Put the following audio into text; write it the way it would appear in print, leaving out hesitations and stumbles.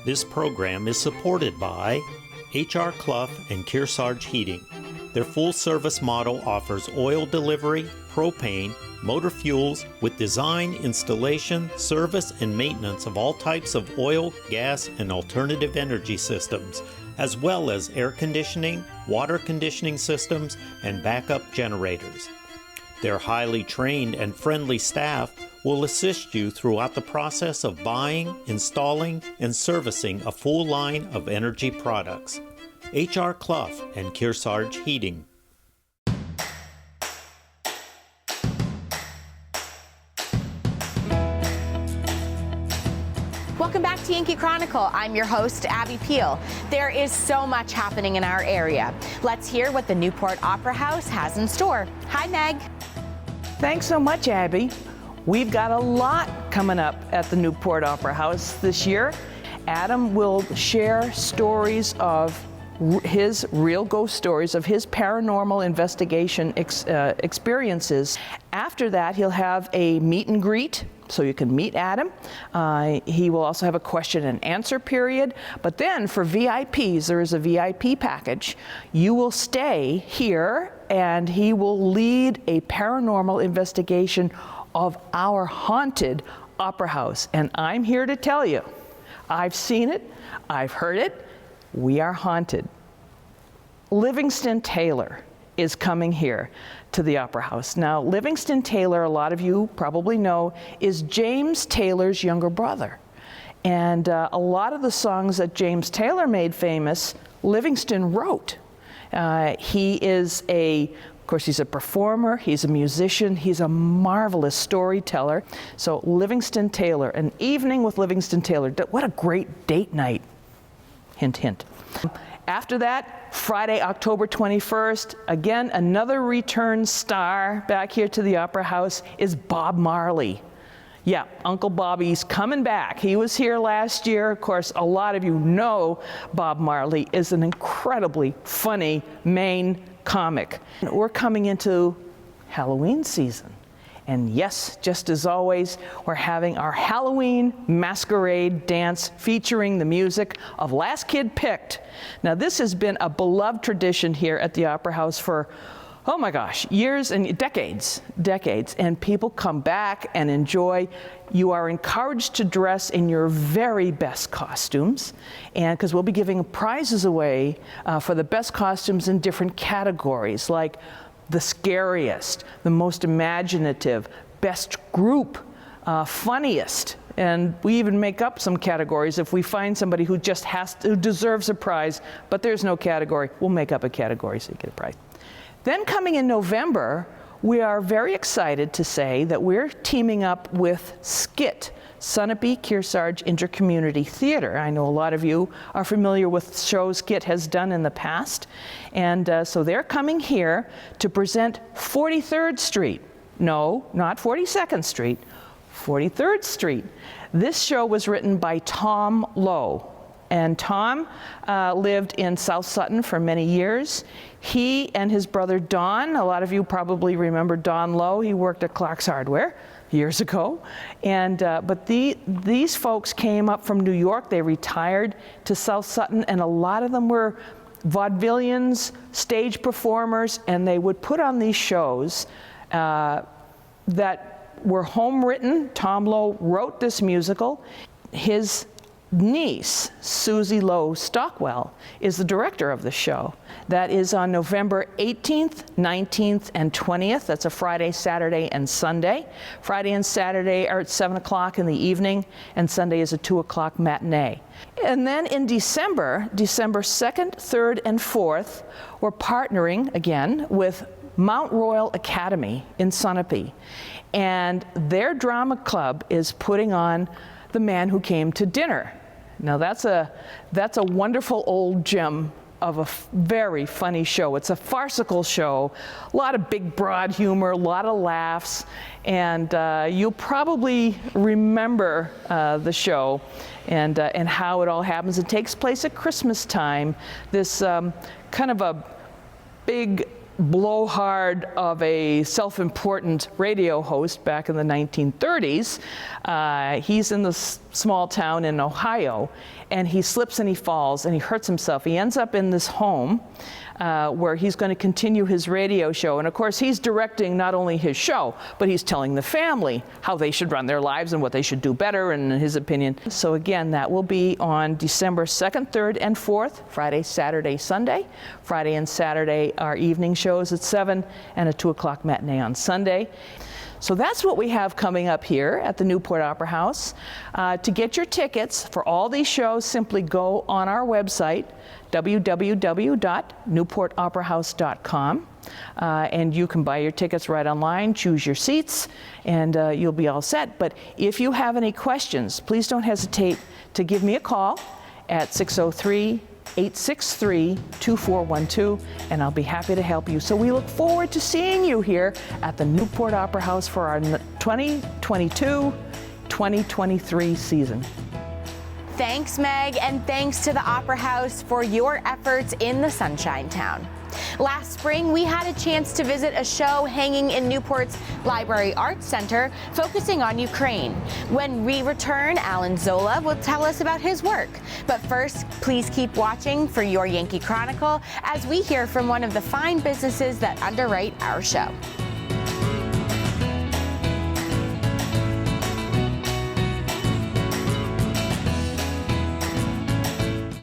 This program is supported by H.R. Clough and Kearsarge Heating. Their full-service model offers oil delivery, propane, motor fuels with design, installation, service, and maintenance of all types of oil, gas, and alternative energy systems, as well as air conditioning, water conditioning systems, and backup generators. Their highly trained and friendly staff will assist you throughout the process of buying, installing, and servicing a full line of energy products. H.R. Clough and Kearsarge Heating. Welcome back to Yankee Chronicle. I'm your host, Abby Peel. There is so much happening in our area. Let's hear what the Newport Opera House has in store. Hi, Meg. Thanks so much, Abby. We've got a lot coming up at the Newport Opera House this year. Adam will share stories of his real ghost stories, of his paranormal investigation experiences. After that, he'll have a meet and greet, so you can meet Adam. He will also have a question and answer period. But then for VIPs, there is a VIP package. You will stay here and he will lead a paranormal investigation of our haunted opera house. And I'm here to tell you, I've seen it, I've heard it, we are haunted. Livingston Taylor is coming here to the Opera House. Now, Livingston Taylor, a lot of you probably know, is James Taylor's younger brother. And a lot of the songs that James Taylor made famous, Livingston wrote. Of course, he's a performer, he's a musician, he's a marvelous storyteller. So Livingston Taylor, an evening with Livingston Taylor, what a great date night. Hint, hint. After that, Friday, October 21st, again, another return star back here to the Opera House is Bob Marley. Yeah, Uncle Bobby's coming back. He was here last year. Of course, a lot of you know Bob Marley is an incredibly funny Maine comic. We're coming into Halloween season. And yes, just as always, we're having our Halloween Masquerade dance featuring the music of Last Kid Picked. Now, this has been a beloved tradition here at the Opera House for, oh my gosh, years and decades, and people come back and enjoy. You are encouraged to dress in your very best costumes, and because we'll be giving prizes away for the best costumes in different categories, like the scariest, the most imaginative, best group, funniest, and we even make up some categories. If we find somebody who who deserves a prize, but there's no category, we'll make up a category so you get a prize. Then coming in November, we are very excited to say that we're teaming up with SKIT, Sunapee Kearsarge Intercommunity Theater. I know a lot of you are familiar with shows SKIT has done in the past. And so they're coming here to present 43rd Street. No, not 42nd Street, 43rd Street. This show was written by Tom Lowe. And Tom lived in South Sutton for many years. He and his brother Don, a lot of you probably remember Don Lowe, he worked at Clark's Hardware years ago. And but these folks came up from New York. They retired to South Sutton, and a lot of them were vaudevillians, stage performers, and they would put on these shows that were home written. Tom Lowe wrote this musical. His niece, Susie Lowe Stockwell, is the director of the show. That is on November 18th, 19th, and 20th. That's a Friday, Saturday, and Sunday. Friday and Saturday are at 7 o'clock in the evening, and Sunday is a 2 o'clock matinee. And then in December 2nd, 3rd, and 4th, we're partnering again with Mount Royal Academy in Sunapee. And their drama club is putting on The Man Who Came to Dinner. Now that's a wonderful old gem of a very funny show. It's a farcical show, a lot of big broad humor, a lot of laughs, and you'll probably remember the show and how it all happens. It takes place at Christmas time. This kind of a big blowhard of a self-important radio host back in the 1930s. He's in the small town in Ohio, and he slips and he falls and he hurts himself. He ends up in this home where he's going to continue his radio show. And of course, he's directing not only his show, but he's telling the family how they should run their lives and what they should do better, in his opinion. So again, that will be on December 2nd, 3rd, and 4th, Friday, Saturday, Sunday. Friday and Saturday are evening shows at 7 and a 2 o'clock matinee on Sunday. So that's what we have coming up here at the Newport Opera House. To get your tickets for all these shows, simply go on our website, www.newportoperahouse.com, and you can buy your tickets right online, choose your seats, and you'll be all set. But if you have any questions, please don't hesitate to give me a call at 603-863-2412, and I'll be happy to help you. So we look forward to seeing you here at the Newport Opera House for our 2022-2023 season. Thanks, Meg, and thanks to the Opera House for your efforts in the Sunshine Town. Last spring, we had a chance to visit a show hanging in Newport's Library Arts Center focusing on Ukraine. When we return, Alan Zola will tell us about his work. But first, please keep watching for your Yankee Chronicle as we hear from one of the fine businesses that underwrite our show.